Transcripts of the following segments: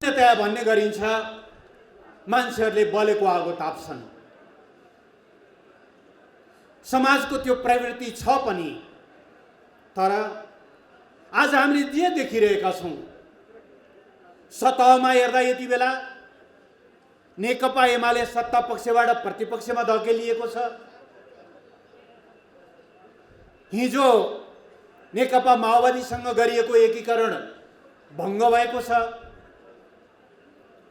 त्यहाँ भन्ने गरिन्छ मान्छेहरूले बलेको आगो ताप्छन्। समाजको त्यो प्रवृत्ति छ पनि, तर आज हामीले जे देखिरहेका छौँ, सतहमा हेर्दा यति बेला नेकपा एमाले सत्ता पक्षबाट प्रतिपक्षमा धकेलिएको छ। हिजो नेकपा माओवादीसँग गरिएको एकीकरण भङ्ग भएको छ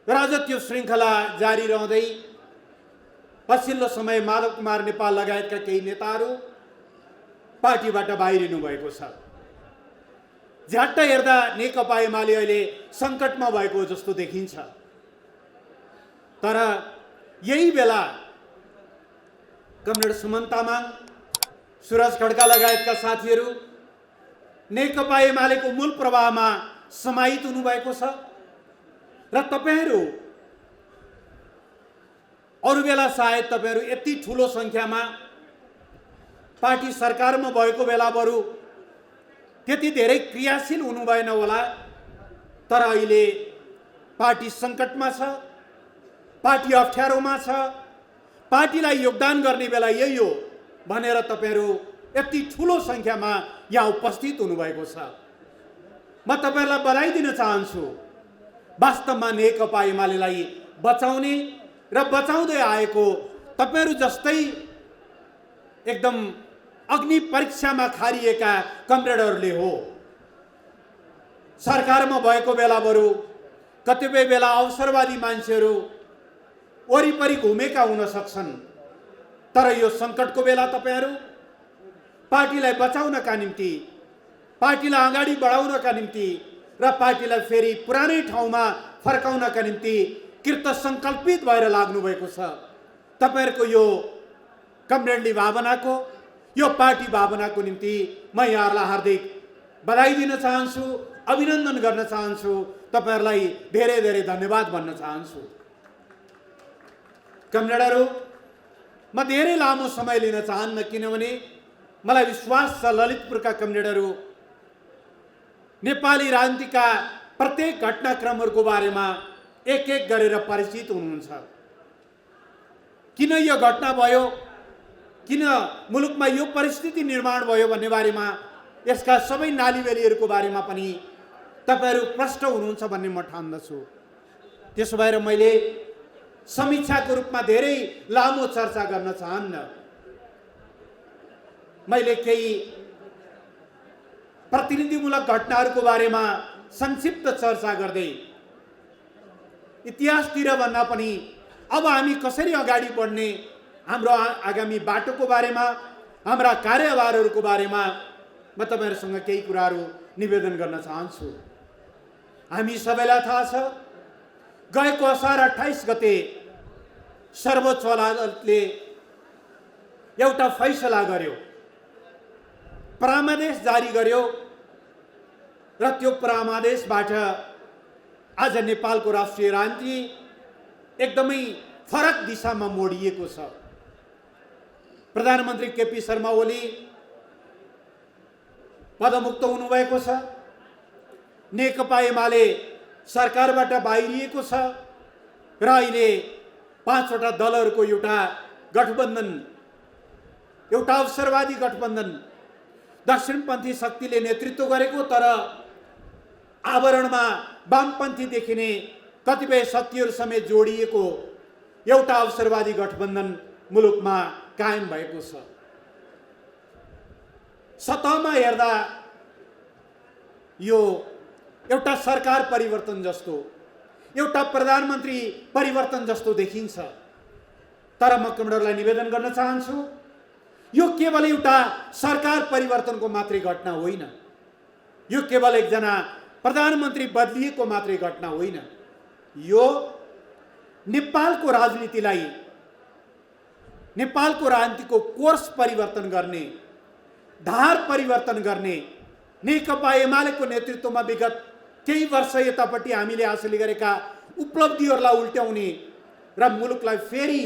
र अझ त्यो श्रृङ्खला जारी रहँदै पछिल्लो समय माधव कुमार नेपाल लगायतका केही नेताहरू पार्टीबाट बाहिरिनु भएको छ। झ्याट्ट हेर्दा नेकपा एमाले अहिले सङ्कटमा भएको जस्तो देखिन्छ। तर यही बेला कमरेड सुमन तामाङ, सुरज खड्का लगायतका साथीहरू नेकपा एमालेको मूल प्रवाहमा समाहित हुनुभएको छ र तपाईहरू अरू बेला सायद तपाईहरू यति ठुलो सङ्ख्यामा पार्टी सरकारमा भएको बेला बरु त्यति धेरै क्रियाशील हुनु भएन होला, तर अहिले पार्टी सङ्कटमा छ, पार्टी अप्ठ्यारोमा छ, पार्टीलाई योगदान गर्ने बेला यही हो भनेर तपाईहरू यति ठुलो सङ्ख्यामा यहाँ उपस्थित हुनुभएको छ। म तपाईहरूलाई बधाई दिन चाहन्छु। वास्तवमा नेकपा एमालेलाई बचाउने र बचाउँदै आएको तपाईहरू जस्तै एकदम अग्नि परीक्षामा खारिएका कमरेडहरूले हो। सरकारमा भएको बेला बरु कतिपय बेला अवसरवादी मान्छेहरू वरिपरि घुमेका हुन सक्छन्, तर यो सङ्कटको बेला तपाईहरू पार्टीलाई बचाउनका निम्ति, पार्टीलाई अगाडि बढाउनका निम्ति र पार्टीलाई फेरि पुरानै ठाउँमा फर्काउनका निम्ति कृत सङ्कल्पित भएर लाग्नु भएको छ। तपाईहरूको यो कमरेडली भावनाको, यो पार्टी भावनाको निम्ति म यहाँहरूलाई हार्दिक बधाई दिन चाहन्छु, अभिनन्दन गर्न चाहन्छु, तपाईहरूलाई धेरै धेरै धन्यवाद भन्न चाहन्छु। कमरेडहरू, म धेरै लामो समय लिन चाहन्न, किनभने मलाई विश्वास छ ललितपुरका कमरेडहरू नेपाली राजनीतिका प्रत्येक घटनाक्रमहरूको बारेमा एक एक गरेर परिचित हुनुहुन्छ। किन यो घटना भयो, किन मुलुकमा यो परिस्थिति निर्माण भयो भन्ने बारेमा, यसका सबै नालीबेलीहरूको बारेमा पनि तपाईहरू प्रष्ट हुनुहुन्छ भन्ने म ठान्दछु। त्यसो भएर मैले समीक्षाको रूपमा धेरै लामो चर्चा गर्न चाहन्न। मैले केही प्रतिनिधिमूलक घटनाहरूको बारेमा संक्षिप्त चर्चा गर्दै इतिहासतिर भन्दा पनि अब हामी कसरी अगाडि बढ्ने, हाम्रो आगामी बाटोको बारेमा, हाम्रा कार्यभारहरूको बारेमा म तपाईहरुसँग केही कुराहरू निवेदन गर्न चाहन्छु। हामी सबैलाई थाहा छ, गएको असार 28 गते सर्वोच्च अदालतले एउटा फैसला गर्यो, परामर्श जारी गर्यो र त्यो परामर्शबाट आज नेपालको राष्ट्रिय राजनीति एकदमै फरक दिशामा मोडिएको छ। प्रधानमन्त्री केपी शर्मा ओली पदमुक्त हुनुभएको छ, नेकपा एमाले सरकारबाट बाहिरिएको छ र अहिले 5 वटा दलहरूको एउटा गठबन्धन, एउटा अवसरवादी गठबन्धन दक्षिणपन्थी शक्तिले नेतृत्व गरेको, तर आवरणमा वामपन्थी देखिने कतिपय शक्तिहरू समेत जोडिएको एउटा अवसरवादी गठबन्धन मुलुकमा कायम भएको छ। सतहमा हेर्दा यो एउटा सरकार परिवर्तन जस्तो, एउटा प्रधानमन्त्री परिवर्तन जस्तो देखिन्छ, तर म कमरेडलाई निवेदन गर्न चाहन्छु, यो केवल एउटा सरकार परिवर्तनको मात्रै घटना होइन, यो केवल एकजना प्रधानमन्त्री बदलिएको मात्रै घटना होइन, यो नेपालको राजनीतिलाई, नेपालको राजनीतिको कोर्स परिवर्तन गर्ने, धार परिवर्तन गर्ने, नेकपा एमालेको नेतृत्वमा विगत केही वर्ष यतापट्टि हामीले हासिल गरेका उपलब्धिहरूलाई उल्ट्याउने र मुलुकलाई फेरि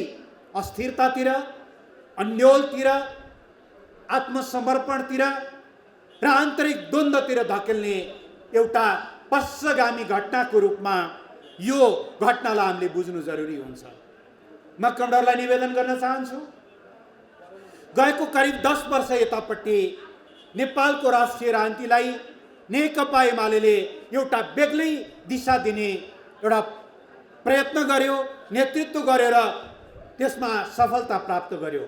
अस्थिरतातिर, अन्योलतिर, आत्मसमर्पणतिर र आन्तरिक द्वन्द्वतिर धकेल्ने एउटा पश्चगामी घटनाको रूपमा यो घटनालाई हामीले बुझ्नु जरुरी हुन्छ। म कमरेडलाई निवेदन गर्न चाहन्छु, गएको करिब 10 वर्ष यतापट्टि नेपालको राष्ट्रिय राजनीतिलाई नेकपा एमाले एउटा बेग्लै दिशा दिने एउटा प्रयत्न गर्यो, नेतृत्व गर्यो र त्यसमा सफलता प्राप्त गर्यो।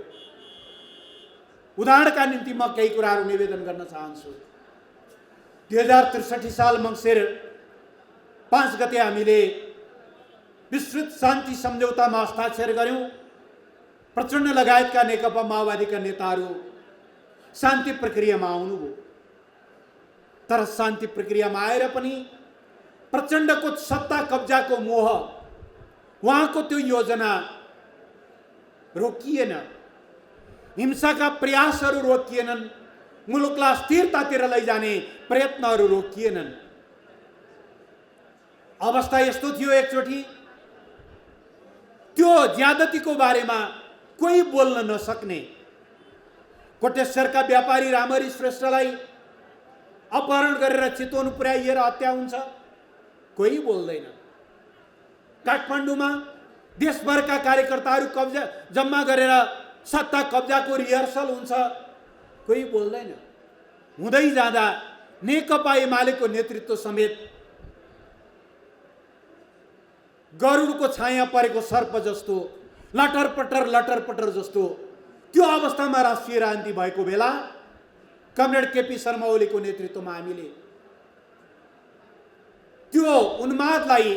उदाहरणका निम्ति म केही कुराहरू निवेदन गर्न चाहन्छु। 2063 साल मङ्सिर 5 गते हामीले विस्तृत शान्ति सम्झौतामा हस्ताक्षर गर्यौं। प्रचण्ड लगायतका नेकपा माओवादीका नेताहरू शान्ति प्रक्रियामा आउनुभयो, तर शान्ति प्रक्रियामा आएर पनि प्रचण्डको सत्ता कब्जाको मोह, उहाँको त्यो योजना रोकिएन, हिंसाका प्रयासहरू रोकिएनन्, मुलुकलाई स्थिरतातिर लैजाने प्रयत्नहरू रोकिएनन्। अवस्था यस्तो थियो, एकचोटि त्यो ज्यादतीको बारेमा कोही बोल्न नसक्ने, कोटेश्वरका व्यापारी रामहरि श्रेष्ठलाई अपहरण गरेर चितवन पुर्याइएर हत्या हुन्छ, कोही बोल्दैन। काठमाडौँमा देशभरका कार्यकर्ताहरू कब्जा जम्मा गरेर सत्ता कब्जाको रिहर्सल हुन्छ, कोही बोल्दैन। हुँदै जाँदा नेकपा एमालेको नेतृत्व समेत गरुडको छाया परेको सर्प जस्तो लटरपटर जस्तो त्यो अवस्थामा राष्ट्रिय राजनीति भएको बेला कमरेड केपी शर्मा ओलीको नेतृत्वमा हामीले त्यो उन्मादलाई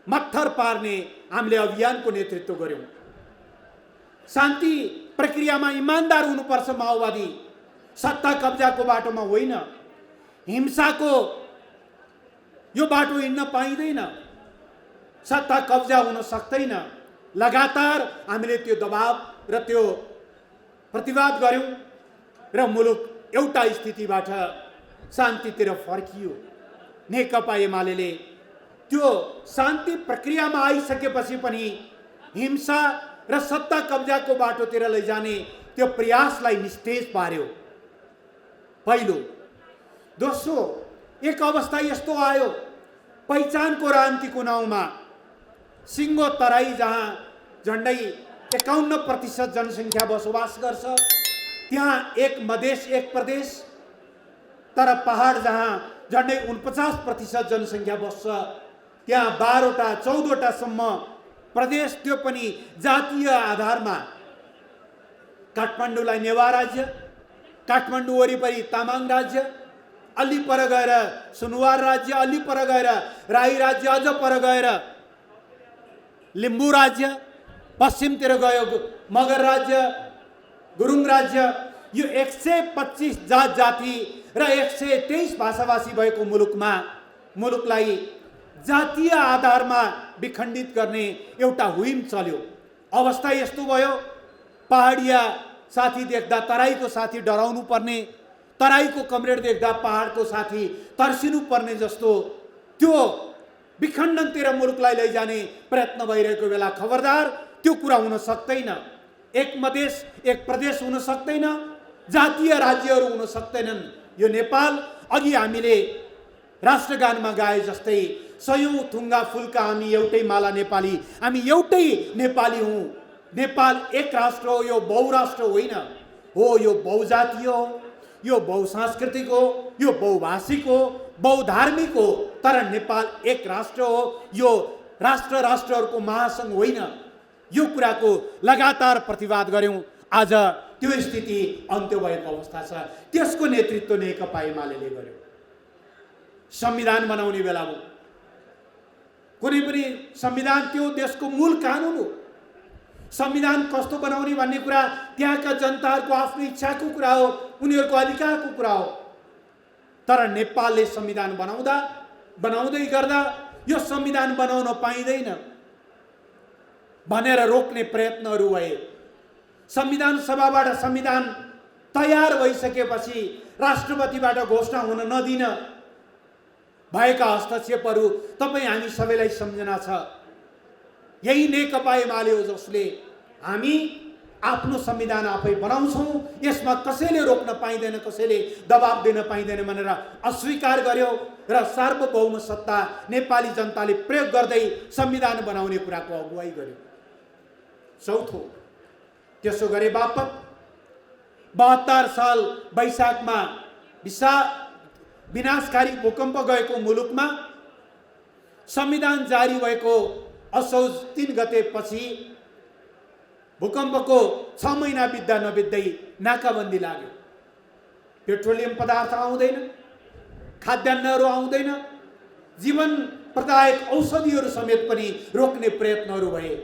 मत्थर पार्ने हामीले अभियानको नेतृत्व गर्यौं। शान्ति प्रक्रियामा इमानदार हुनुपर्छ माओवादी, सत्ता कब्जाको बाटोमा होइन, हिंसाको यो बाटो हिँड्न पाइँदैन, सत्ता कब्जा हुन सक्दैन। लगातार हामीले त्यो दबाव र त्यो प्रतिवाद गर्यौं र मुलुक एउटा स्थितिबाट शान्तितिर फर्कियो। नेकपा एमाले त्यो शान्ति प्रक्रियामा आइसकेपछि पनि हिंसा र सत्ता कब्जाको बाटोतिर लैजाने त्यो प्रयासलाई निस्तेज पार्यो। पहिलो। दोस्रो, एक अवस्था यस्तो आयो, पहिचानको राजनीतिको नाउँमा सिङ्गो तराई जहाँ झन्डै 51% जनसङ्ख्या बसोबास गर्छ, त्यहाँ एक मधेस एक प्रदेश, तर पहाड जहाँ झन्डै 49% जनसङ्ख्या बस्छ, त्यहाँ 12वटा 14वटासम्म प्रदेश, त्यो पनि जातीय आधारमा। काठमाडौँलाई नेवा राज्य, काठमाडौँ वरिपरि तामाङ राज्य, अलि पर गएर सुनुवार राज्य, अलि पर गएर राई राज्य, अझ पर गएर लिम्बू राज्य, पश्चिमतिर गयो मगर राज्य, गुरुङ राज्य। यो 125 जात जाति र 123 भाषाभाषी भएको मुलुकलाई जातीय आधारमा विखण्डित गर्ने एउटा हुइम चल्यो। अवस्था यस्तो भयो, पहाडिया साथी देख्दा तराईको साथी डराउनु पर्ने, तराईको कमरेड देख्दा पहाडको साथी तर्सिनु पर्ने जस्तो त्यो विखण्डनतिर मुलुकलाई लैजाने प्रयत्न भइरहेको बेला खबरदार, त्यो कुरा हुन सक्दैन। एक मधेस एक प्रदेश हुन सक्दैन, जातीय राज्यहरू हुन सक्दैनन्। यो नेपाल, अघि हामीले राष्ट्रगानमा गाए जस्तै, सयौं थुङ्गा फुलका हामी एउटै माला नेपाली, हामी एउटै नेपाली हौं। नेपाल एक राष्ट्र हो, यो बहुराष्ट्र होइन हो, यो बहुजातीय हो, यो बहुसांस्कृतिक हो, यो बहुभाषिक हो, बहुधार्मिक हो, तर नेपाल एक राष्ट्र हो, यो राष्ट्रहरूको महासंघ होइन। यो कुराको लगातार प्रतिवाद गर्यौं। आज त्यो स्थिति अन्त्य भएको अवस्था छ, त्यसको नेतृत्व नेकपा एमालेले गर्यो। संविधान बनाउने बेला हो, कुनै पनि संविधान त्यो देशको मूल कानुन हो। संविधान कस्तो बनाउने भन्ने कुरा त्यहाँका जनताहरूको आफ्नो इच्छाको कुरा हो, उनीहरूको अधिकारको कुरा हो। तर नेपालले संविधान बनाउँदै गर्दा यो संविधान बनाउन पाइँदैन भनेर रोक्ने प्रयत्नहरू भए। संविधान सभाबाट संविधान तयार भइसकेपछि राष्ट्रपतिबाट घोषणा हुन नदिन भएका हस्तक्षेपहरू तपाईँ हामी सबैलाई सम्झना छ। यही नेकपा एमाले हो जसले हामी आफ्नो संविधान आफै बनाउँछौँ, यसमा कसैले रोक्न पाइँदैन, कसैले दबाब दिन पाइँदैन भनेर अस्वीकार गर्यो र सार्वभौम सत्ता नेपाली जनताले प्रयोग गर्दै संविधान बनाउने कुराको अगुवाई गर्यो। चौथो, त्यसो गरे बापत 72 साल वैशाखमा विनाशकारी भूकम्प गएको मुलुकमा संविधान जारी भएको असोज 3 गते पछि भूकम्पको 6 महिना बित्दा नबित्दै नाकाबन्दी लाग्यो। पेट्रोलियम पदार्थ आउँदैन, खाद्यान्नहरू आउँदैन, जीवन प्रदायक औषधिहरू समेत पनि रोक्ने प्रयत्नहरू भए।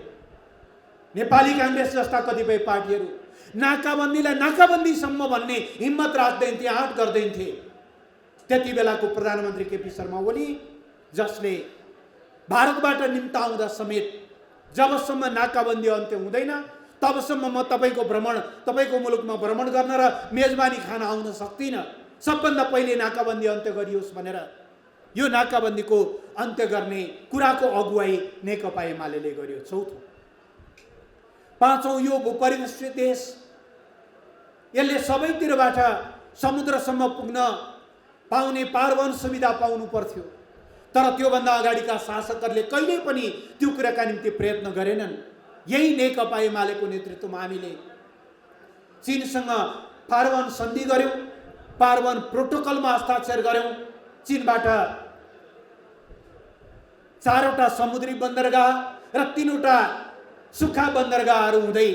नेपाली कांग्रेस जस्ता कतिपय पार्टीहरू नाकाबन्दीलाई नाकाबन्दीसम्म भन्ने हिम्मत राख्दैन थिए, आँट गर्दैन थिए। त्यति बेलाको प्रधानमन्त्री केपी शर्मा ओली, जसले भारतबाट निम्ता आउँदा समेत जबसम्म नाकाबन्दी अन्त्य हुँदैन तबसम्म म तपाईको मुलुकमा भ्रमण गर्न र मेजबानी खान आउन सक्दिनँ, सबभन्दा पहिले नाकाबन्दी अन्त्य गरियोस् भनेर यो नाकाबन्दीको अन्त्य गर्ने कुराको अगुवाई नेकपा एमाले गर्यो। चौथो, पाँचौं, यो भूपरिवेष्टित देश, यसले सबैतिरबाट समुद्रसम्म पुग्न पाउने पारवन सुविधा पाउनु पर्थ्यो, तर त्योभन्दा अगाडिका शासकहरूले कहिल्यै पनि त्यो कुराका निम्ति प्रयत्न गरेनन्। यही नेकपा एमालेको नेतृत्वमा हामीले चीनसँग पारवन सन्धि गर्यौं, पारवन प्रोटोकलमा हस्ताक्षर गर्यौं। चीनबाट 4वटा समुद्री बन्दरगाह र 3वटा सुक्खा बन्दरगाहहरू हुँदै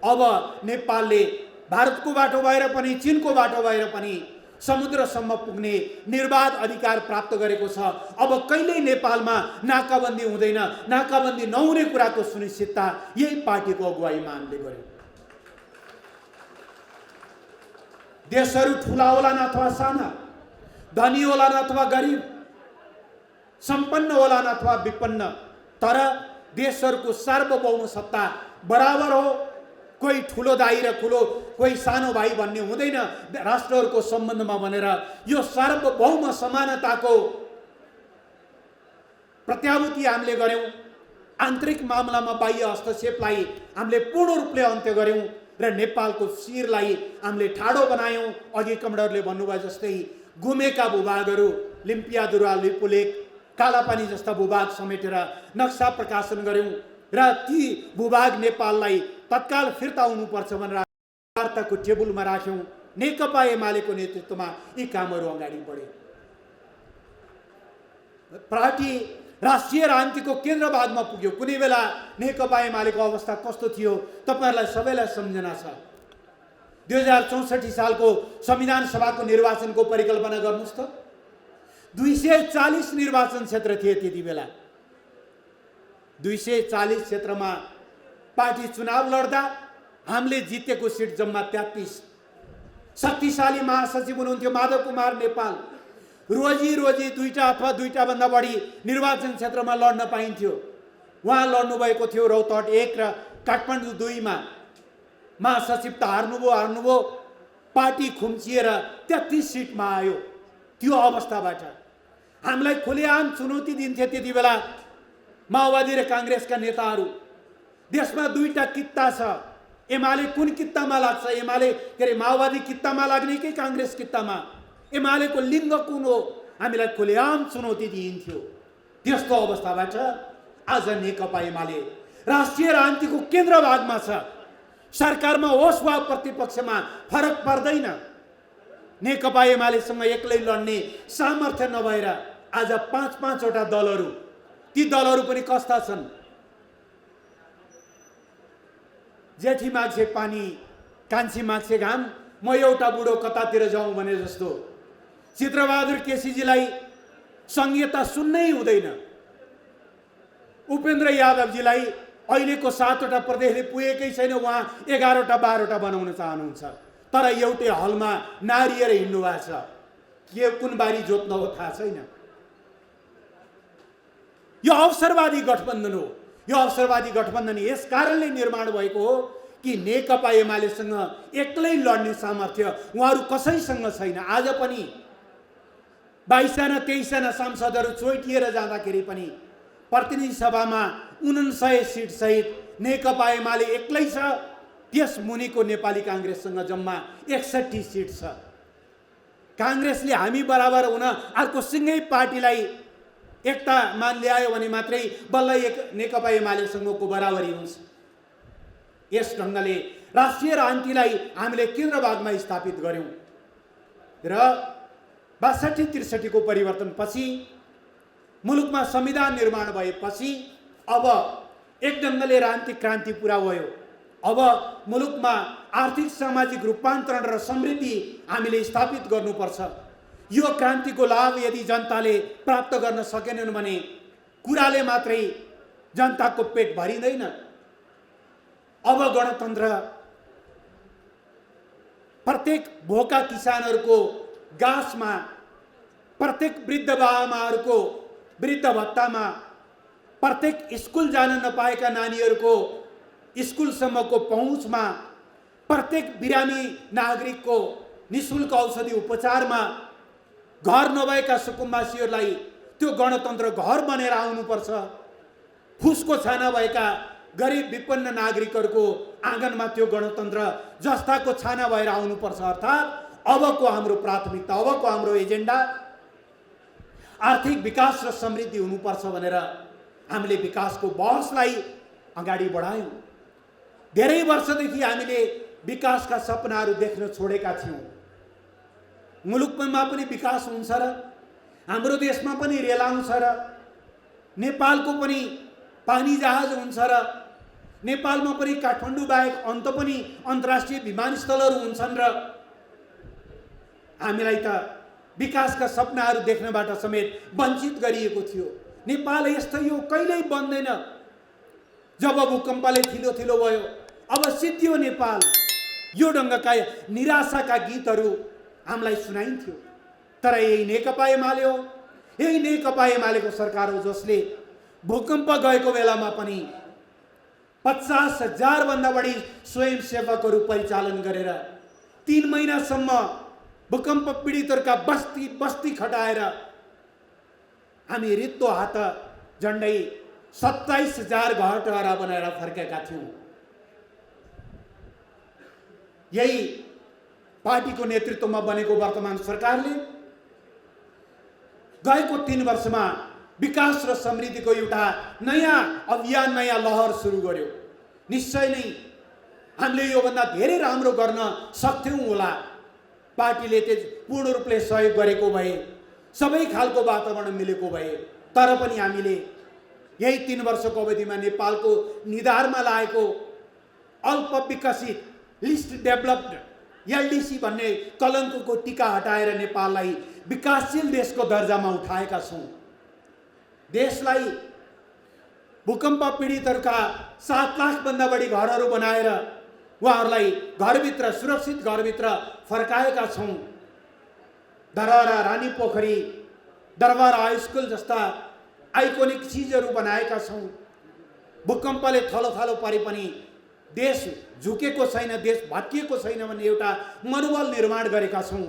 अब नेपालले भारतको बाटो भएर पनि चीनको बाटो भएर पनि समुद्रसम्म पुग्ने निर्बाध अधिकार प्राप्त गरेको छ। अब कहिल्यै नेपालमा नाकाबन्दी हुँदैन, नाकाबन्दी नहुने कुराको सुनिश्चितता यही पार्टीको अगुवाईमा हामीले गर्यौं। देशहरू ठूला होलान् अथवा साना, धनी होलान् अथवा गरिब, सम्पन्न होलान् अथवा विपन्न, तर देशहरूको सार्वभौम सत्ता बराबर हो। कोही ठुलो दाइ र कोही सानो भाइ भन्ने हुँदैन राष्ट्रहरूको सम्बन्धमा भनेर यो सार्वभौम समानताको प्रत्याभूति हामीले गर्यौं। आन्तरिक मामलामा बाह्य हस्तक्षेपलाई हामीले पूर्ण रूपले अन्त्य गर्यौं र नेपालको शिरलाई हामीले ठाडो बनायौं। अघि कमरेडले भन्नुभयो जस्तै गुमेका भूभागहरू लिम्पियादुरा, लिपुलेक, कालापानी जस्ता भूभाग समेटेर नक्सा प्रकाशन गर्यौं र ती भूभाग नेपाललाई तत्काल फिर्ता हुनुपर्छ भनेर वार्ताको टेबलमा राख्यौं। नेकपा एमालेको नेतृत्वमा यी कामहरू अगाडि बढे। पार्टी राष्ट्रिय राजनीतिको केन्द्रभागमा पुग्यो। कुनै बेला नेकपा एमालेको अवस्था कस्तो थियो तपाईहरुलाई सबैलाई सम्झना छ। 2064 सालको संविधान सभाको निर्वाचनको परिकल्पना गर्नुस् त। 240 निर्वाचन क्षेत्र थिए त्यति बेला। 240 क्षेत्रमा पार्टी चुनाव लड्दा हामीले जितेको सिट जम्मा 33। शक्तिशाली महासचिव हुनुहुन्थ्यो माधव कुमार नेपाल। रोजी 2टा अथवा 2टा भन्दा बढी निर्वाचन क्षेत्रमा लड्न पाइन्थ्यो। उहाँ लड्नु भएको थियो रौतहट 1 र काठमाडौँ 2 मा। महासचिव त हार्नुभयो। पार्टी खुम्चिएर 33 सिटमा आयो। त्यो अवस्थाबाट हामीलाई खुलेआम चुनौती दिन्थे त्यति बेला माओवादी र कांग्रेसका नेताहरू। देशमा 2टा कित्ता छ। एमाले कुन कित्तामा लाग्छ? एमाले माओवादी कित्तामा लाग्ने कि कांग्रेस कित्तामा? एमालेको लिङ्ग कुन हो? हामीलाई खुलेआम चुनौती दिइन्थ्यो। त्यस्तो अवस्थाबाट आज नेकपा एमाले राष्ट्रिय राजनीतिको केन्द्रभागमा छ। सरकारमा होस् वा प्रतिपक्षमा फरक पर्दैन। नेकपा एमालेसँग एक्लै लड्ने सामर्थ्य नभएर आज 5-5 वटा दलहरू, ती दलहरू पनि कस्ता छन्? जेठी माग्छे पानी, कान्छी माग्छे घाम, म एउटा बुढो कतातिर जाउँ भने जस्तो। चित्रबहादुर केसीजीलाई संहिता सुन्नै हुँदैन। उपेन्द्र यादवजीलाई अहिलेको 7 वटा प्रदेशले पुगेकै छैन, उहाँ 11 वटा 12 वटा बनाउन चाहनुहुन्छ। तर एउटै हलमा नारिएर हिँड्नु भएको छ। के कुन बारी जोत्न हो थाहा छैन। यो अवसरवादी गठबन्धन हो। यो अवसरवादी गठबन्धन यस कारणले निर्माण भएको हो कि नेकपा एमालेसँग एक्लै लड्ने सामर्थ्य उहाँहरू कसैसँग छैन। आज पनि 22 जना 23 जना सांसदहरू चोइटिएर जाँदाखेरि पनि प्रतिनिधि सभामा 49 सिट सहित नेकपा एमाले एक्लै छ। त्यस मुनिको नेपाली कांग्रेससँग जम्मा 61 सिट छ। काङ्ग्रेसले हामी बराबर हुन अर्को सिँगै पार्टीलाई एकतामा ल्यायो भने मात्रै बल्ल एक नेकपा एमालेसँगको बराबरी हुन्छ। यस ढङ्गले राष्ट्रिय राजनीतिलाई हामीले केन्द्रभागमा स्थापित गर्यौँ र 62-63 को परिवर्तनपछि मुलुकमा संविधान निर्माण भएपछि अब एक ढङ्गले राजनीतिक क्रान्ति पुरा भयो। अब मुलुकमा आर्थिक सामाजिक रूपान्तरण र समृद्धि हामीले स्थापित गर्नुपर्छ। यो क्रान्तिको लाभ यदि जनताले प्राप्त गर्न सकेनन् भने कुराले मात्रै जनताको पेट भरिँदैन। अब गणतन्त्र प्रत्येक भोका किसानहरूको गाँसमा, प्रत्येक वृद्ध बाआमाहरूको वृद्ध भत्तामा, प्रत्येक स्कुल जान नपाएका नानीहरूको स्कुलसम्मको पहुँचमा, प्रत्येक बिरामी नागरिकको निःशुल्क औषधि उपचारमा, घर नभएका सुकुम्बासीहरूलाई त्यो गणतन्त्र घर बनेर आउनुपर्छ। फुसको छाना भएका गरिब विपन्न नागरिकहरूको आँगनमा त्यो गणतन्त्र जस्ताको छाना भएर आउनुपर्छ। अर्थात् अबको हाम्रो प्राथमिकता, अबको हाम्रो एजेन्डा आर्थिक विकास र समृद्धि हुनुपर्छ भनेर हामीले विकासको बहसलाई अगाडि बढायौँ। धेरै वर्षदेखि हामीले विकासका सपनाहरू देख्न छोडेका थियौँ। मुलुकमा पनि विकास हुन्छ र हाम्रो देशमा पनि रेल आउँछ र नेपालको पनि पानी जहाज हुन्छ र नेपालमा पनि काठमाडौँ बाहेक अन्त पनि अन्तर्राष्ट्रिय विमानस्थलहरू हुन्छन् र हामीलाई त विकासका सपनाहरू देख्नबाट समेत वञ्चित गरिएको थियो। नेपाल यस्तो यो कहिल्यै बन्दैन। जब भूकम्पले थिलो थिलो भयो अब सिद्धियो नेपाल, यो ढङ्गका निराशाका गीतहरू हामीलाई सुनाइन्थ्यो। तर यही नेकपा एमाले हो, यही नेकपा एमालेको सरकार हो जसले भूकम्प गएको बेलामा पनि 50,000 भन्दा बढी स्वयंसेवकहरू परिचालन गरेर 3 महिनासम्म भूकम्प पीडितहरूका बस्ती बस्ती खटाएर हामी रित्तो हात झन्डै 27,000 घर टहरा बनाएर फर्केका थियौँ। यही पार्टीको नेतृत्वमा बनेको वर्तमान सरकारले गएको 3 वर्षमा विकास र समृद्धिको एउटा नयाँ अभियान, नयाँ लहर सुरु गर्यो। निश्चय नै हामीले योभन्दा धेरै राम्रो गर्न सक्थ्यौँ होला। पार्टीले पूर्ण रूपले सहयोग गरेको भए, सबै खालको वातावरण मिलेको भए, तर पनि हामीले यही 3 वर्षको अवधिमा नेपालको निधारमा लागेको अल्प विकसित लिस्ट डेभलप्ड एलडीसी भन्ने कलङ्कको टीका हटाएर नेपाललाई विकासशील देशको दर्जामा उठाएका छौँ। देशलाई भूकम्प पीडितहरूका 7 लाख भन्दा बढी घरहरू बनाएर उहाँहरूलाई घरभित्र, सुरक्षित घरभित्र फर्काएका छौँ। दरबार रानी पोखरी, दरबार हाई स्कुल जस्ता आइकोनिक चिजहरू बनाएका छौँ। भूकम्पले थलो परे पनि देश झुकेको छैन, देश भत्किएको छैन भन्ने एउटा मनोबल निर्माण गरेका छौँ।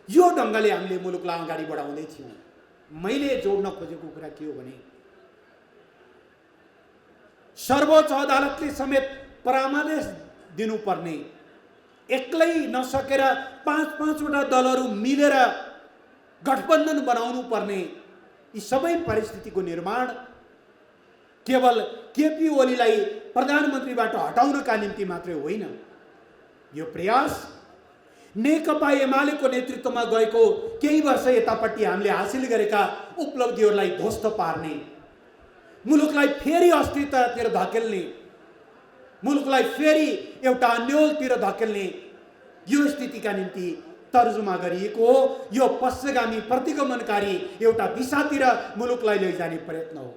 यो ढङ्गले हामीले मुलुकलाई अगाडि बढाउँदै थियौँ। मैले जोड्न खोजेको कुरा के हो भने सर्वोच्च अदालतले समेत परामर्श दिनुपर्ने, एक्लै नसकेर 5-5वटा दलहरू मिलेर गठबन्धन बनाउनु पर्ने, यी सबै परिस्थितिको निर्माण केवल केपी ओलीलाई प्रधानमन्त्रीबाट हटाउनका निम्ति मात्रै होइन। यो प्रयास नेकपा एमालेको नेतृत्वमा गएको केही वर्ष यतापट्टि हामीले हासिल गरेका उपलब्धिहरूलाई ध्वस्त पार्ने, मुलुकलाई फेरि अस्थिरतातिर धकेल्ने, मुलुकलाई फेरि एउटा अन्योलतिर धकेल्ने यो स्थितिका निम्ति तर्जुमा गरिएको हो। यो पश्चगामी प्रतिगमनकारी एउटा दिशातिर मुलुकलाई लैजाने प्रयत्न हो।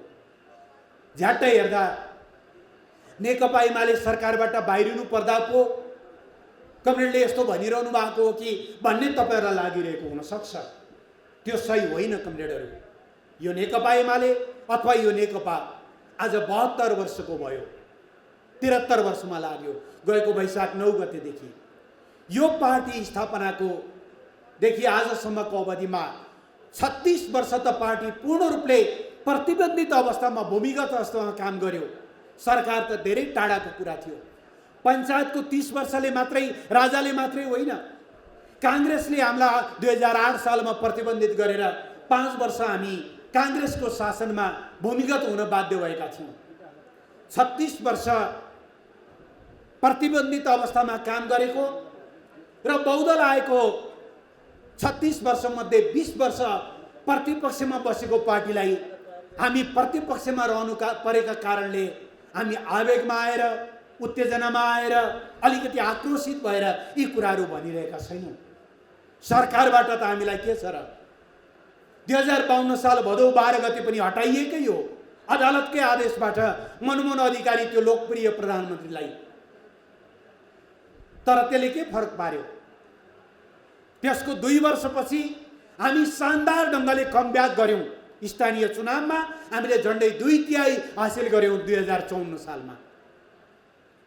झ्याट्टै हेर्दा नेकपा एमाले सरकारबाट बाहिरिनु पर्दा पो कमरेडले यस्तो भनिरहनु भएको हो कि भन्ने तपाईँहरूलाई लागिरहेको हुनसक्छ। त्यो सही होइन कमरेडहरू। यो नेकपा एमाले अथवा यो नेकपा आज 72 वर्षको भयो, 73 वर्षमा लाग्यो। गएको वैशाख 9 गतेदेखि यो पार्टी स्थापनाको देखि आजसम्मको अवधिमा 36 वर्ष त पार्टी पूर्ण रूपले प्रतिबन्धित अवस्थामा, भूमिगत अवस्थामा काम गर्यो। सरकार त धेरै टाढाको कुरा थियो। पञ्चायतको 30 वर्षले मात्रै, राजाले मात्रै होइन, काङ्ग्रेसले हामीलाई 2008 सालमा प्रतिबन्धित गरेर 5 वर्ष हामी काङ्ग्रेसको शासनमा भूमिगत हुन बाध्य भएका थियौँ। 36 वर्ष प्रतिबन्धित अवस्थामा काम गरेको र बहुदल आएको 36 वर्षमध्ये 20 वर्ष प्रतिपक्षमा बसेको पार्टीलाई हामी प्रतिपक्षमा रहनु परेका कारणले हामी आवेगमा आएर, उत्तेजनामा आएर, अलिकति आक्रोशित भएर यी कुराहरू भनिरहेका छैनौँ। सरकारबाट त हामीलाई के छ र? 2052 साल भदौ 12 गते पनि हटाइएकै हो अदालतकै आदेशबाट मनमोहन अधिकारी त्यो लोकप्रिय प्रधानमन्त्रीलाई। तर त्यसले के फरक पार्यो? त्यसको 2 वर्षपछि हामी शानदार ढङ्गले कमब्याक गर्यौँ। स्थानीय चुनावमा हामीले झन्डै 2/3 हासिल गर्यौँ 2054 सालमा।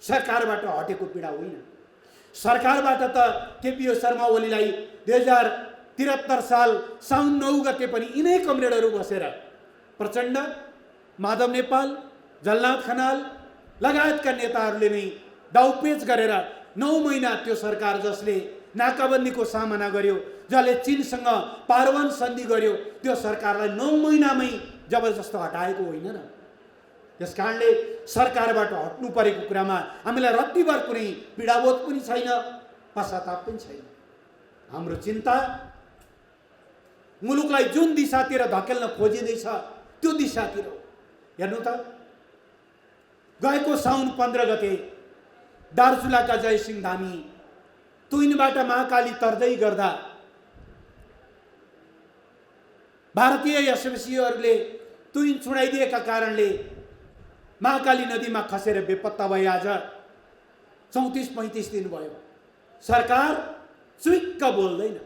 सरकारबाट हटेको पीडा होइन। सरकारबाट त केपी शर्मा ओलीलाई 2073 साल साउन 9 गते पनि यिनै कमरेडहरू बसेर प्रचण्ड, माधव नेपाल, जलनाथ खनाल लगायतका नेताहरूले नै दाउपेच गरेर 9 महिना त्यो सरकार जसले नाकाबन्दीको सामना गर्यो, जसले चीनसँग पारवन सन्धि गर्यो, त्यो सरकारलाई 9 महिनामै जबरजस्त हटाएको होइन र। त्यसकारणले सरकारबाट हट्नु परेको कुरामा हामीलाई रत्तिभर कुनै पीडाबोध पनि छैन, पश्चाताप पनि छैन। हाम्रो चिन्ता मुलुकलाई जुन दिशातिर धकेल्न खोजिँदैछ त्यो दिशातिर हो। हेर्नु त, गएको साउन 15 गते दार्चुलाका जयसिंह धामी तुइनबाट महाकाली तर्दै गर्दा भारतीय एसएमसीहरूले तुइन छुडाइदिएका कारणले महाकाली नदीमा खसेर बेपत्ता भए। आज 34-35 दिन भयो, सरकार चुइक्क बोल्दैन।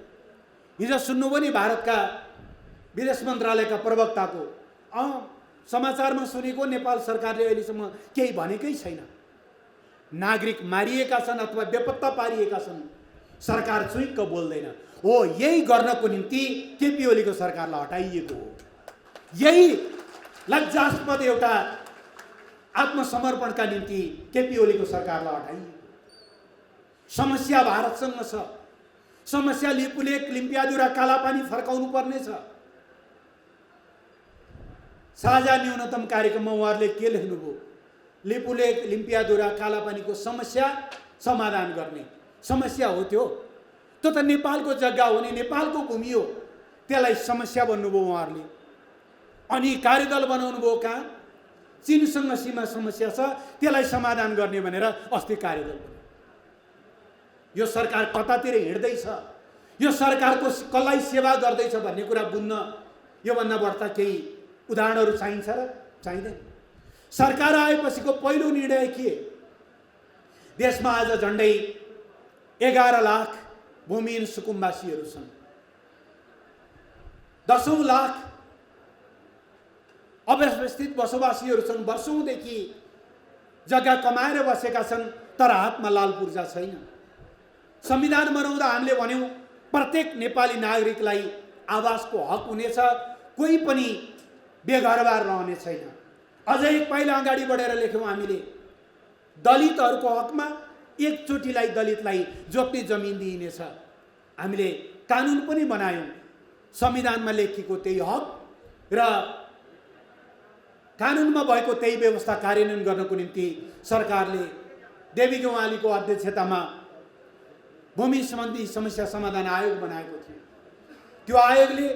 हिजो सुन्नुभयो नि भारतका विदेश मन्त्रालयका प्रवक्ताको, समाचारमा सुनेको नेपाल सरकारले अहिलेसम्म केही भनेकै छैन। नागरिक मारिएका छन् अथवा बेपत्ता पारिएका छन्, सरकार चुइक्क बोल्दैन। हो, यही गर्नको निम्ति केपी ओलीको सरकारलाई हटाइएको हो। यही लज्जास्पद एउटा आत्मसमर्पणका निम्ति केपी ओलीको सरकारलाई हटाइएको। समस्या भारतसँग छ। समस्या लिपुलेक, लिम्पियादुरा, कालापानी फर्काउनु पर्ने छ। साझा न्यूनतम कार्यक्रममा उहाँहरूले के लेख्नुभयो? लिपुलेक, लिम्पियादुरा, कालापानीको समस्या समाधान गर्ने समस्या हो त्यो त नेपालको जग्गा हो नि, नेपालको भूमि हो, त्यसलाई समस्या भन्नुभयो उहाँहरूले। अनि कार्यदल बनाउनु भयो कहाँ? चीनसँग सीमा समस्या छ, त्यसलाई समाधान गर्ने भनेर अस्ति कार्यदल बन्यो। यो सरकार कतातिर हिँड्दैछ, यो सरकारको कसलाई सेवा गर्दैछ भन्ने कुरा बुझ्न योभन्दा बढ्ता केही उदाहरणहरू चाहिन्छ र? चाहिँदैन। सरकार आएपछिको पहिलो निर्णय के? देशमा आज झन्डै 11 लाख भूमिहीन सुकुम्बासीहरू छन्। 10 लाख अव्यवस्थित बसोबासीहरू छन्। वर्षौंदेखि जग्गा कमाएर बसेका छन्, तर हातमा लाल पूर्जा छैन। संविधान बनाउँदा हामीले भन्यौं प्रत्येक नेपाली नागरिकलाई आवासको हक हुनेछ, कोही पनि बेघरबार रहने छैन। अझै एक पाइला अगाडि बढेर लेख्यौं हामीले, दलितहरूको हकमा एकचोटिलाई दलितलाई जोत्ने जमिन दिइनेछ। हामीले कानुन पनि बनायौं, संविधानमा लेखिएको त्यही हक र कानुनमा भएको त्यही व्यवस्था कार्यान्वयन गर्नको निम्ति सरकारले देवी गौवालीको अध्यक्षतामा भूमि सम्बन्धी समस्या समाधान आयोग बनाएको थियो। त्यो आयोगले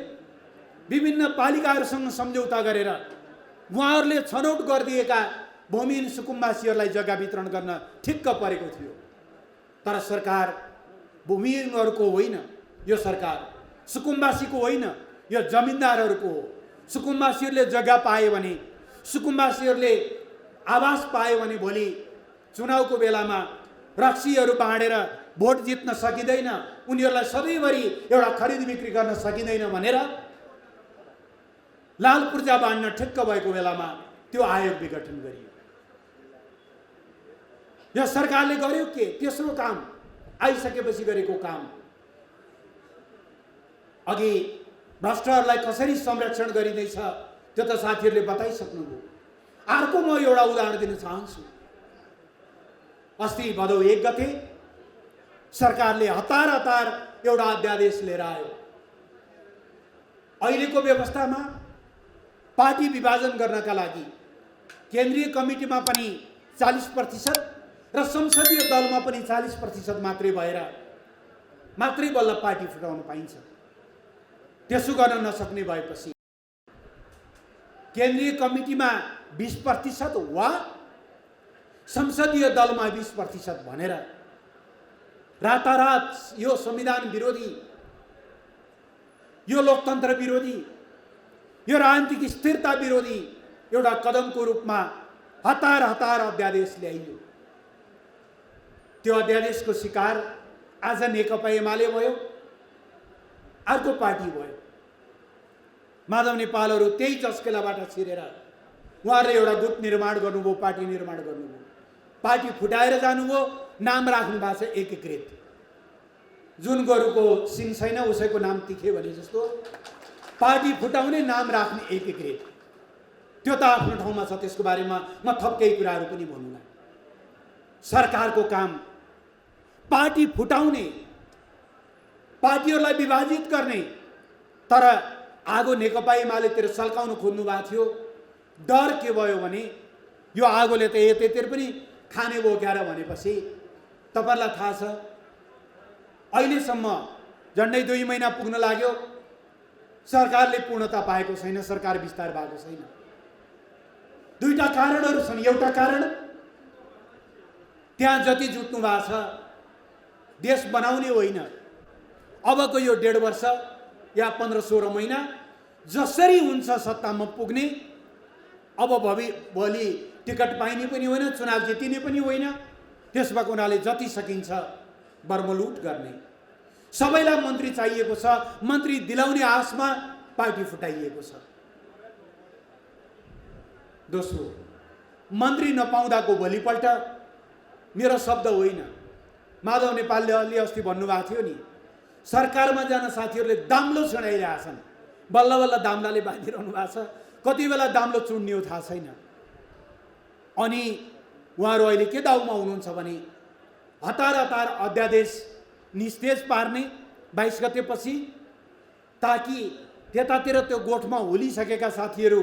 विभिन्न पालिकाहरूसँग सम्झौता गरेर उहाँहरूले छनौट गरिदिएका भूमिहीन सुकुम्बासीहरूलाई जग्गा वितरण गर्न ठिक्क परेको थियो। तर सरकार भूमिहीनहरूको होइन, यो सरकार सुकुम्बासीको होइन, यो जमिनदारहरूको हो। सुकुम्बासीहरूले जग्गा पाए भने, सुकुम्बासीहरूले आवास पाए भने भोलि चुनावको बेलामा रक्सीहरू बाँडेर भोट जित्न सकिँदैन, उनीहरूलाई सधैँभरि एउटा खरिद बिक्री गर्न सकिँदैन भनेर लाल पूर्जा बाँड्न ठिक्क भएको बेलामा त्यो आयोग विघटन गरियो। यो सरकारले गर्यो के? तेस्रो काम, आइसकेपछि गरेको काम। अघि भ्रष्टहरूलाई कसरी संरक्षण गरिँदैछ त्यो त साथीहरूले बताइसक्नुभयो। अर्को म एउटा उदाहरण दिन चाहन्छु। अस्ति भदौ 1 गते सरकारले हतार हतार एउटा अध्यादेश लिएर आयो। अहिलेको व्यवस्थामा पार्टी विभाजन गर्नका लागि केन्द्रीय कमिटीमा पनि 40% र संसदीय दलमा पनि 40% मात्रै भएर मात्रै बल्ल पार्टी फुटाउन पाइन्छ। त्यसो गर्न नसक्ने भएपछि केन्द्रीय कमिटीमा 20% वा संसदीय दलमा 20% भनेर रातारात यो संविधान विरोधी, यो लोकतन्त्र विरोधी, यो राजनीतिक स्थिरता विरोधी एउटा कदमको रूपमा हतार हतार अध्यादेश ल्याइयो। त्यो अध्यादेशको शिकार आज नेकपा एमाले भयो, अर्को पार्टी भयो। माधव नेपालहरू त्यही चस्केलाबाट छिरेर उहाँहरूले एउटा गुट निर्माण गर्नुभयो, पार्टी निर्माण गर्नुभयो, पार्टी फुटाएर जानुभयो। नाम राख्नु भएको छ एकीकृत। जुन गोरुको सिङ छैन उसैको नाम तिखे भने जस्तो पार्टी फुटाउने नाम राख्ने एकीकृत। त्यो त आफ्नो ठाउँमा छ, त्यसको बारेमा म थप केही कुराहरू पनि भन्नुला। सरकारको काम पार्टी फुटाउने, पार्टीहरूलाई विभाजित गर्ने, तर आगो नेकपा एमालेतिर सल्काउन खोज्नु भएको थियो। डर के भयो भने यो आगोले त यतैतिर पनि खाने बोक्याएर भनेपछि तपाईहरुलाई थाहा छ अहिलेसम्म झन्डै 2 महिना पुग्न लाग्यो, सरकारले पूर्णता पाएको छैन, सरकार विस्तार भएको छैन। दुईटा कारणहरू छन्। एउटा कारण त्यहाँ जति जुट्नु भएको छ देश बनाउने होइन। अबको यो 1.5 वर्ष या 15-16 महिना जसरी हुन्छ सत्तामा पुग्ने, अब भोलि टिकट पाइने पनि होइन, चुनाव जितिने पनि होइन। त्यसमा उनीहरूले जति सकिन्छ बर्मलुट गर्ने। सबैलाई मन्त्री चाहिएको छ, मन्त्री दिलाउने आशमा पार्टी फुटाइएको छ। दोस्रो, मन्त्री नपाउँदाको भोलिपल्ट, मेरो शब्द होइन, माधव नेपालले अलि अस्ति भन्नुभएको थियो नि, सरकारमा जान साथीहरूले दाम्लो छुडाइरहेछन्। बल्ल बल्ल दाम्लाले बाँधिरहनु भएको छ, कति बेला दाम्लो चुड्ने हो थाहा छैन। अनि उहाँहरू अहिले के दाउमा हुनुहुन्छ भने हतार हतार अध्यादेश निस्तेज पार्ने 22 गतेपछि, ताकि त्यतातिर त्यो गोठमा होलिसकेका साथीहरू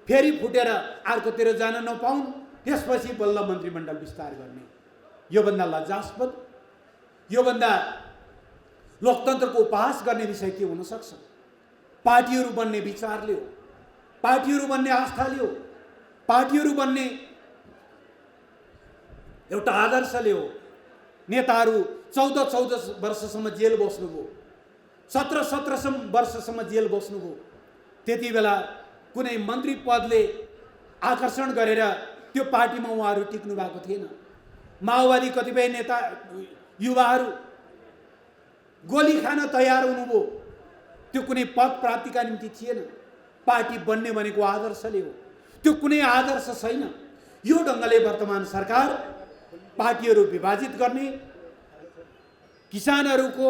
फेरि फुटेर अर्कोतिर जान नपाउन्, त्यसपछि बल्ल मन्त्रीमण्डल विस्तार गर्ने। योभन्दा लज्जास्पद, योभन्दा लोकतन्त्रको उपहास गर्ने विषय के हुन सक्छ? पार्टीहरू बन्ने विचारले हो, पार्टीहरू बन्ने आस्थाले हो, पार्टीहरू बन्ने एउटा आदर्शले हो। नेताहरू 14 वर्षसम्म जेल बस्नुभयो, 17 वर्षसम्म जेल बस्नुभयो। त्यति बेला कुनै मन्त्री पदले आकर्षण गरेर त्यो पार्टीमा उहाँहरू टिक्नु भएको थिएन। माओवादी कतिपय नेता युवाहरू गोली खान तयार हुनुभयो, त्यो कुनै पद प्राप्तिका निम्ति थिएन। पार्टी बन्ने भनेको आदर्शले हो, त्यो कुनै आदर्श छैन। यो ढङ्गले वर्तमान सरकार पार्टीहरू विभाजित गर्ने, किसानहरूको,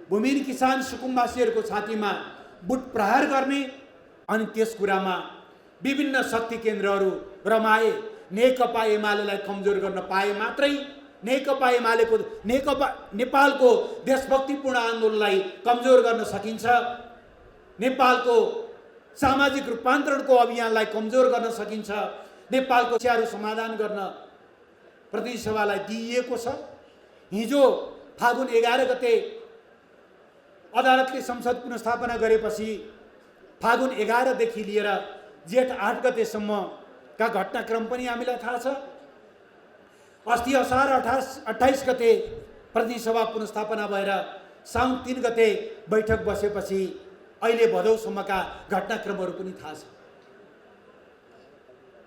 भूमिहीन किसान सुकुम्बासीहरूको छातीमा बुट प्रहार गर्ने, अनि त्यस कुरामा विभिन्न शक्ति केन्द्रहरू रमाए। नेकपा एमालेलाई कमजोर गर्न पाए मात्रै नेकपा एमालेको, नेपालको देशभक्तिपूर्ण आन्दोलनलाई कमजोर गर्न सकिन्छ, नेपालको सामाजिक रूपान्तरणको अभियानलाई कमजोर गर्न सकिन्छ, नेपालको समस्याहरू समाधान गर्न प्रतिनिधि सभालाई दिइएको छ। हिजो फागुन 11 गते अदालतले संसद पुनर्स्थापना गरेपछि फागुन 11 देखि लिएर जेठ 8 गतेसम्मका घटनाक्रम पनि हामीलाई थाहा छ। अस्ति असार 28 गते प्रतिनिधि सभा पुनर्स्थापना भएर साउन 3 गते बैठक बसेपछि अहिले भदौसम्मका घटनाक्रमहरू पनि थाहा छ।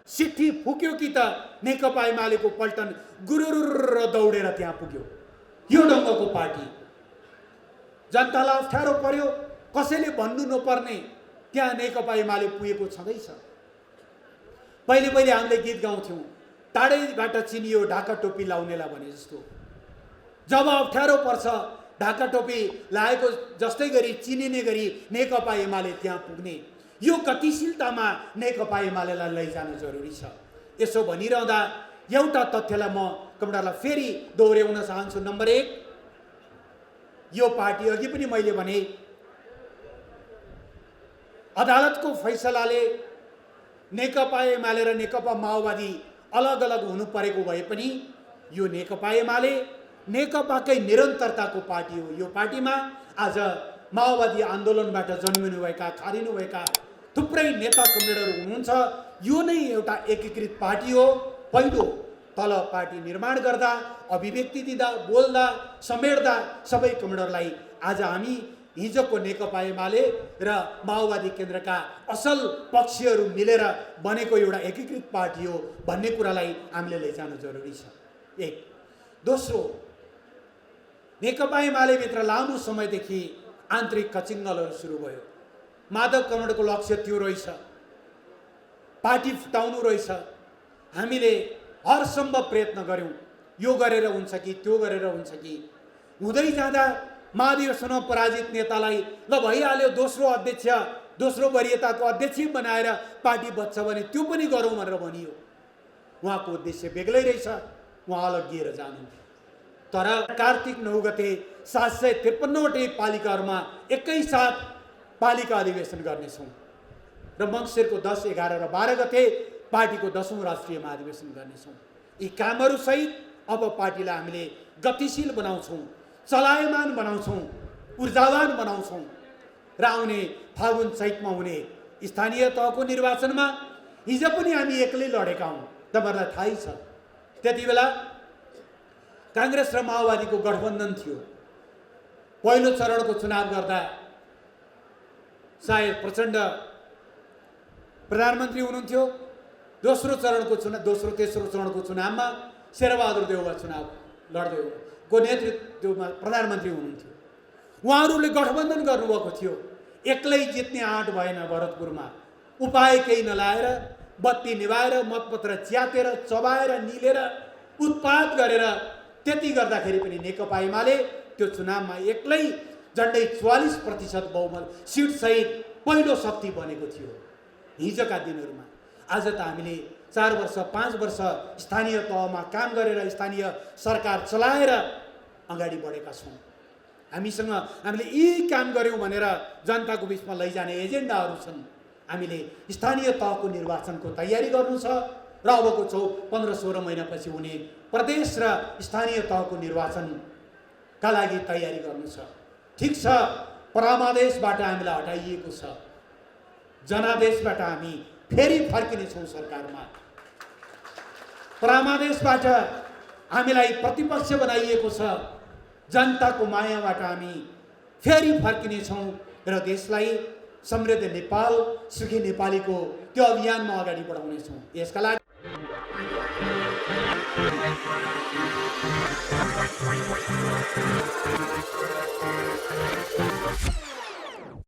सिट्ठी फुक्यो कि त नेकपा एमालेको पल्टन गुरुरुर दौडेर त्यहाँ पुग्यो। यो ढङ्गको पार्टी जनतालाई अप्ठ्यारो पर्यो, कसैले भन्नु नपर्ने त्यहाँ नेकपा एमाले पुगेको छँदैछ। पहिले पहिले हामीले गीत गाउँथ्यौँ, टाढैबाट चिनियो ढाका टोपी लाउनेलाई भने जस्तो। जब अप्ठ्यारो पर्छ ढाका टोपी लाएको जस्तै गरी चिनिने गरी नेकपा एमाले त्यहाँ पुग्ने, यो गतिशीलतामा नेकपा एमालेलाई लैजानु जरुरी छ। यसो भनिरहँदा एउटा तथ्यलाई म कमडालाई फेरि दोहोऱ्याउन चाहन्छु। नम्बर 1, यो पार्टी अघि पनि मैले भने अदालतको फैसलाले नेकपा एमाले र नेकपा माओवादी अलग अलग हुनु परेको भए पनि यो नेकपा एमाले नेकपाकै निरन्तरताको पार्टी हो। यो पार्टीमा आज माओवादी आन्दोलनबाट जन्मिनुभएका खारिनुभएका थुप्रै नेता कमरेडहरू हुनुहुन्छ। यो नै एउटा एकीकृत पार्टी हो। पहिलो तल पार्टी निर्माण गर्दा, अभिव्यक्ति दिँदा, बोल्दा, समेट्दा सबै कमरेडरलाई आज हामी हिजोको नेकपा एमाले र माओवादी केन्द्रका असल पक्षहरू मिलेर बनेको एउटा एकीकृत पार्टी हो भन्ने कुरालाई हामीले लैजानु जरुरी छ। एक। दोस्रो, नेकपा एमाले भित्र लामो समयदेखि आन्तरिक कचिङ्गलहरू सुरु भयो। माधव कमरेडको लक्ष्य त्यो रहेछ, पार्टी फुटाउनु रहेछ। हामीले हर सम्भव प्रयत्न गर्यौँ, यो गरेर हुन्छ कि त्यो गरेर हुन्छ कि। हुँदै जाँदा महाधिवेशनमा पराजित नेतालाई ल भइहाल्यो, दोस्रो अध्यक्ष, दोस्रो वरियताको अध्यक्ष बनाएर पार्टी बच्छ भने त्यो पनि गरौँ भनेर भनियो। उहाँको उद्देश्य बेग्लै रहेछ, उहाँ अलग्गिएर जानु। तर कार्तिक 9 गते 753वटै पालिकाहरूमा एकैसाथ पालिका अधिवेशन गर्नेछौँ र मङ्सिरको 10, 11 र 12 गते पार्टीको 10औं राष्ट्रिय महाधिवेशन गर्नेछौँ। यी कामहरू सहित अब पार्टीलाई हामीले गतिशील बनाउँछौँ, चलायमान बनाउँछौँ, ऊर्जावान बनाउँछौँ र आउने फागुन चैतमा हुने स्थानीय तहको निर्वाचनमा हिजो पनि हामी एक्लै लडेका हौँ, तपाईँहरूलाई थाहै छ। त्यति बेला कांग्रेस र माओवादीको गठबन्धन थियो। पहिलो चरणको चुनाव गर्दा सायद प्रचण्ड प्रधानमन्त्री हुनुहुन्थ्यो। दोस्रो तेस्रो चरणको चुनावमा शेरबहादुर देउवा चुनाव लड्दै को नेतृत्वमा प्रधानमन्त्री हुनुहुन्थ्यो। उहाँहरूले गठबन्धन गर्नुभएको थियो। एक्लै जित्ने आँट भएन भरतपुरमा। उपाय केही नलाएर, बत्ती निभाएर, मतपत्र च्यातेर, चबाएर, निलेर, उत्पात गरेर, त्यति गर्दाखेरि पनि नेकपा एमाले त्यो चुनावमा एक्लै झन्डै 44% बहुमत सिट सहित पहिलो शक्ति बनेको थियो हिजोका दिनहरूमा। आज त हामीले 4 वर्ष 5 वर्ष स्थानीय तहमा काम गरेर स्थानीय सरकार चलाएर अगाडि बढेका छौँ। हामीले यी काम गर्यौँ भनेर जनताको बिचमा लैजाने एजेन्डाहरू छन्। हामीले स्थानीय तहको निर्वाचनको तयारी गर्नु छ र अबको 15-16 महिनापछि हुने प्रदेश र स्थानीय तहको निर्वाचनका लागि तयारी गर्नु छ। ठिक छ, परमादेशबाट हामीलाई हटाइएको छ, जनादेशबाट हामी फेरि फर्किनेछौँ सरकारमा। परमादेशबाट हामीलाई प्रतिपक्ष बनाइएको छ, जनताको मायाबाट हामी फेरि फर्किनेछौँ र देशलाई समृद्ध नेपाल, सुखी नेपालीको त्यो अभियानमा अगाडि बढाउनेछौँ। यसका लागि